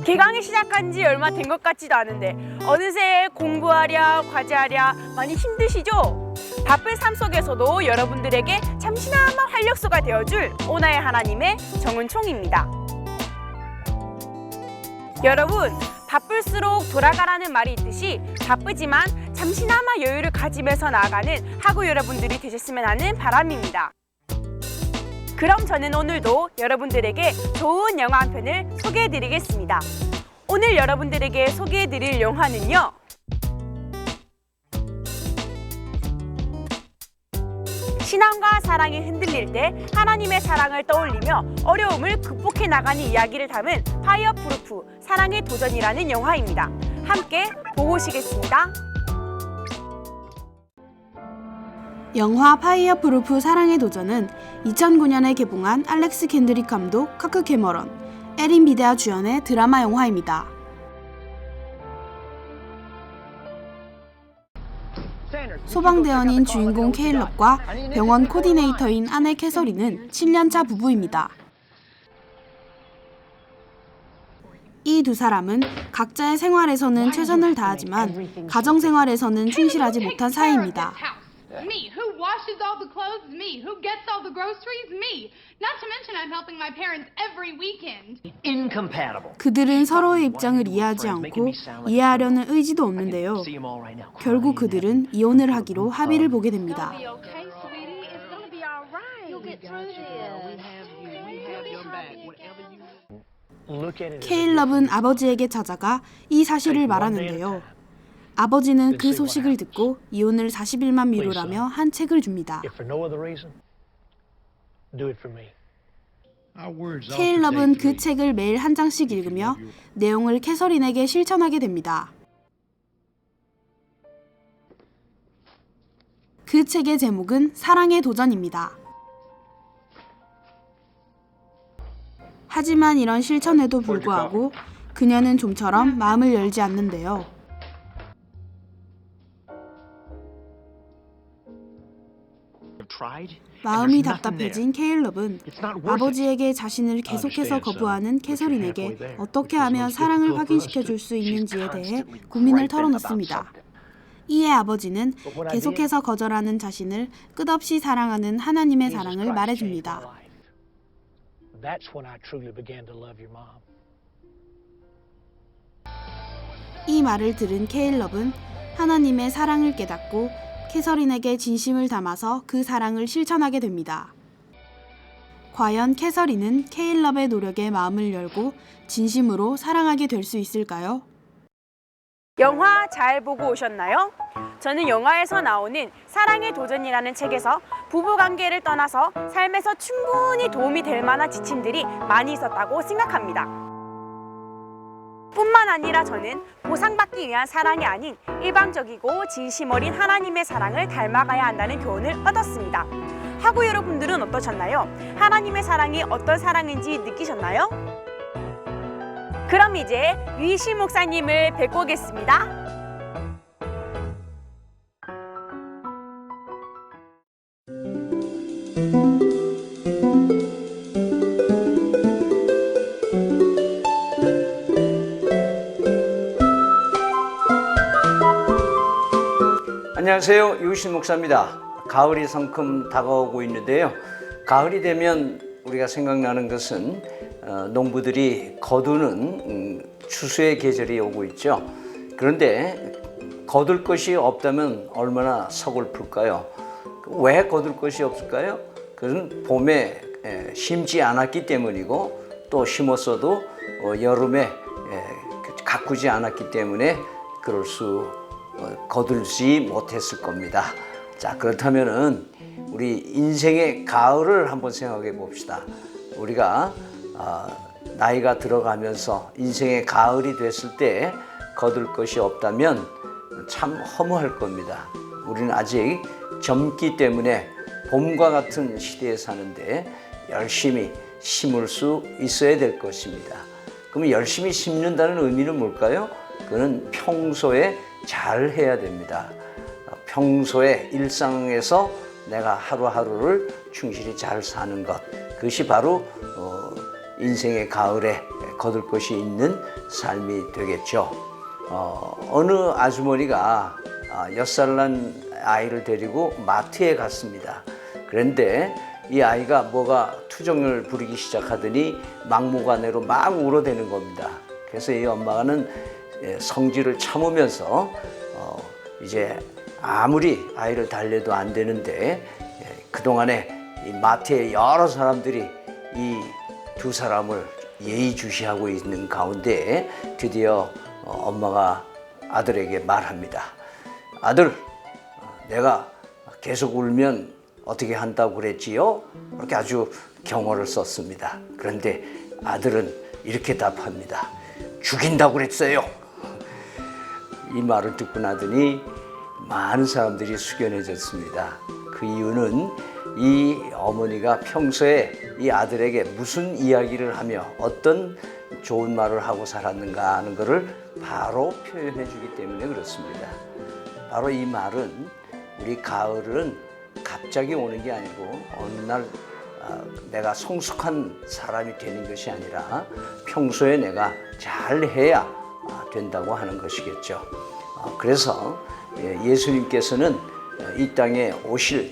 개강이 시작한 지 얼마 된 것 같지도 않은데 어느새 공부하랴 과제하랴 많이 힘드시죠? 바쁜 삶 속에서도 여러분들에게 잠시나마 활력소가 되어줄 오나의 하나님의 정은총입니다. 여러분, 바쁠수록 돌아가라는 말이 있듯이 바쁘지만 잠시나마 여유를 가지면서 나아가는 학우 여러분들이 되셨으면 하는 바람입니다. 그럼 저는 오늘도 여러분들에게 좋은 영화 한 편을 소개해드리겠습니다. 오늘 여러분들에게 소개해드릴 영화는요, 신앙과 사랑이 흔들릴 때 하나님의 사랑을 떠올리며 어려움을 극복해 나가는 이야기를 담은 파이어 프루프 사랑의 도전이라는 영화입니다. 함께 보고 오시겠습니다. 영화 파이어 프루프 사랑의 도전은 2009년에 개봉한 알렉스 켄드릭 감독, 카크 캐머런, 에린 비데아 주연의 드라마 영화입니다. 소방대원인 주인공 케일럽과 병원 코디네이터인 아내 캐서린은 7년차 부부입니다. 이 두 사람은 각자의 생활에서는 최선을 다하지만 가정생활에서는 충실하지 못한 사이입니다. Me. Who washes all the clothes? Me. Who gets all the groceries? Me. Not to mention I'm helping my parents every weekend. Incompatible. 그들은 서로의 입장을 이해하지 않고 이해하려는 의지도 없는데요. 결국 그들은 이혼을 하기로 합의를 보게 됩니다. Okay, sweetie. It's gonna be all right. You'll get through this. 케일럽은 아버지에게 찾아가 이 사실을 말하는데요. 아버지는 그 소식을 듣고 이혼을 40일만 미루라며 한 책을 줍니다. 케일럽은 그 책을 매일 한 장씩 읽으며 내용을 캐서린에게 실천하게 됩니다. 그 책의 제목은 사랑의 도전입니다. 하지만 이런 실천에도 불구하고 그녀는 좀처럼 마음을 열지 않는데요. 마음이 답답해진 케일럽은 아버지에게 자신을 계속해서 거부하는 캐서린에게 어떻게 하면 사랑을 확인시켜 줄 수 있는지에 대해 고민을 털어놓습니다. 이에 아버지는 계속해서 거절하는 자신을 끝없이 사랑하는 하나님의 사랑을 말해줍니다. 이 말을 들은 케일럽은 하나님의 사랑을 깨닫고 캐서린에게 진심을 담아서 그 사랑을 실천하게 됩니다. 과연 캐서린은 케일럽의 노력에 마음을 열고 진심으로 사랑하게 될 수 있을까요? 영화 잘 보고 오셨나요? 저는 영화에서 나오는 사랑의 도전이라는 책에서 부부관계를 떠나서 삶에서 충분히 도움이 될 만한 지침들이 많이 있었다고 생각합니다. 뿐만 아니라 저는 보상받기 위한 사랑이 아닌 일방적이고 진심 어린 하나님의 사랑을 닮아가야 한다는 교훈을 얻었습니다. 학우 여러분들은 어떠셨나요? 하나님의 사랑이 어떤 사랑인지 느끼셨나요? 그럼 이제 유희실 목사님을 뵙고 오겠습니다. 안녕하세요. 유희실 목사입니다. 가을이 성큼 다가오고 있는데요. 가을이 되면 우리가 생각나는 것은 농부들이 거두는 추수의 계절이 오고 있죠. 그런데 거둘 것이 없다면 얼마나 서글플까요? 왜 거둘 것이 없을까요? 그것은 봄에 심지 않았기 때문이고 또 심었어도 여름에 가꾸지 않았기 때문에 그럴 수 거둘지 못했을 겁니다. 자, 그렇다면은 우리 인생의 가을을 한번 생각해 봅시다. 우리가 나이가 들어가면서 인생의 가을이 됐을 때 거둘 것이 없다면 참 허무할 겁니다. 우리는 아직 젊기 때문에 봄과 같은 시대에 사는데 열심히 심을 수 있어야 될 것입니다. 그럼 열심히 심는다는 의미는 뭘까요? 그는 평소에 잘 해야 됩니다. 평소에 일상에서 내가 하루하루를 충실히 잘 사는 것, 그것이 바로 인생의 가을에 거둘 것이 있는 삶이 되겠죠. 어느 아주머니가 6살 난 아이를 데리고 마트에 갔습니다. 그런데 이 아이가 뭐가 투정을 부리기 시작하더니 막무가내로 막 울어대는 겁니다. 그래서 이 엄마는 성질을 참으면서 이제 아무리 아이를 달래도 안 되는데 그동안에 이 마트에 여러 사람들이 이 두 사람을 예의주시하고 있는 가운데 드디어 엄마가 아들에게 말합니다. 아들, 내가 계속 울면 어떻게 한다고 그랬지요? 그렇게 아주 경어를 썼습니다. 그런데 아들은 이렇게 답합니다. 죽인다고 그랬어요. 이 말을 듣고 나더니 많은 사람들이 숙연해졌습니다. 그 이유는 이 어머니가 평소에 이 아들에게 무슨 이야기를 하며 어떤 좋은 말을 하고 살았는가 하는 것을 바로 표현해 주기 때문에 그렇습니다. 바로 이 말은 우리 가을은 갑자기 오는 게 아니고 어느 날 내가 성숙한 사람이 되는 것이 아니라 평소에 내가 잘해야 된다고 하는 것이겠죠. 그래서 예수님께서는 이 땅에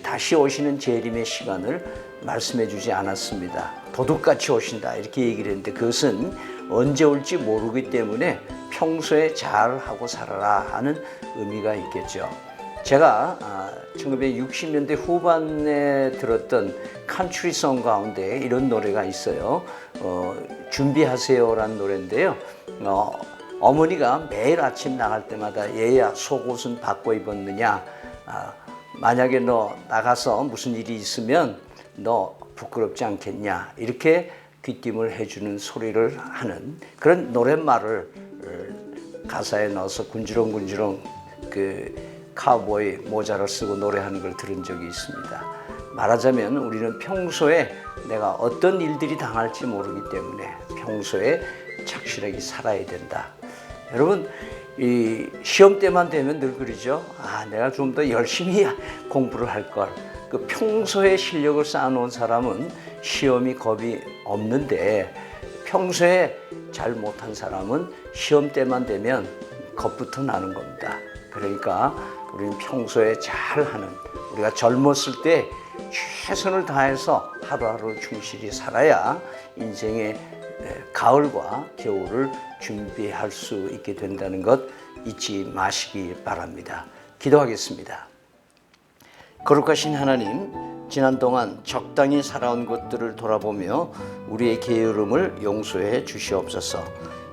다시 오시는 재림의 시간을 말씀해 주지 않았습니다. 도둑같이 오신다 이렇게 얘기를 했는데 그것은 언제 올지 모르기 때문에 평소에 잘하고 살아라 하는 의미가 있겠죠. 제가 1960년대 후반에 들었던 칸트리송 가운데 이런 노래가 있어요. 준비하세요라는 노래인데요. 어머니가 매일 아침 나갈 때마다 얘야 속옷은 바꿔 입었느냐, 만약에 너 나가서 무슨 일이 있으면 너 부끄럽지 않겠냐 이렇게 귀띔을 해주는 소리를 하는 그런 노랫말을 가사에 넣어서 군주렁군주렁 그 카우보이 모자를 쓰고 노래하는 걸 들은 적이 있습니다. 말하자면 우리는 평소에 내가 어떤 일들이 당할지 모르기 때문에 평소에 착실하게 살아야 된다. 여러분 이 시험 때만 되면 늘 그러죠. 내가 좀 더 열심히 공부를 할 걸. 그 평소에 실력을 쌓아놓은 사람은 시험이 겁이 없는데 평소에 잘 못한 사람은 시험 때만 되면 겁부터 나는 겁니다. 그러니까 우리는 평소에 잘하는 우리가 젊었을 때 최선을 다해서 하루하루 충실히 살아야 인생의 가을과 겨울을 준비할 수 있게 된다는 것 잊지 마시기 바랍니다. 기도하겠습니다. 거룩하신 하나님, 지난 동안 적당히 살아온 것들을 돌아보며 우리의 게으름을 용서해 주시옵소서.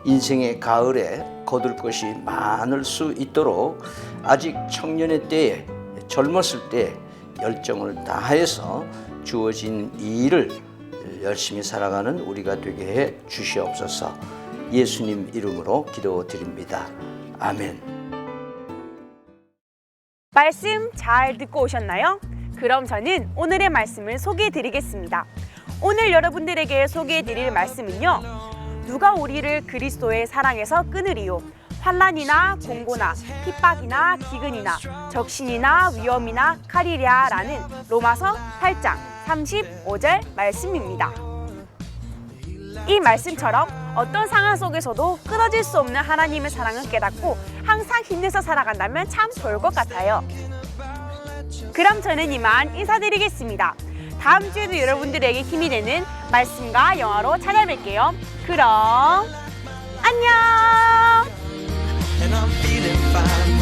인생의 가을에 거둘 것이 많을 수 있도록 아직 청년의 때에 젊었을 때 열정을 다해서 주어진 이 일을 열심히 살아가는 우리가 되게 해 주시옵소서. 예수님 이름으로 기도드립니다. 아멘. 말씀 잘 듣고 오셨나요? 그럼 저는 오늘의 말씀을 소개해 드리겠습니다. 오늘 여러분들에게 소개해 드릴 말씀은요. 누가 우리를 그리스도의 사랑에서 끊으리요? 환난이나 공고나 핍박이나 기근이나 적신이나 위험이나 칼이랴 라는 로마서 8장 35절 말씀입니다. 이 말씀처럼 어떤 상황 속에서도 끊어질 수 없는 하나님의 사랑을 깨닫고 항상 힘내서 살아간다면 참 좋을 것 같아요. 그럼 저는 이만 인사드리겠습니다. 다음 주에도 여러분들에게 힘이 되는 말씀과 영화로 찾아뵐게요. 그럼 안녕! And I'm feeling fine.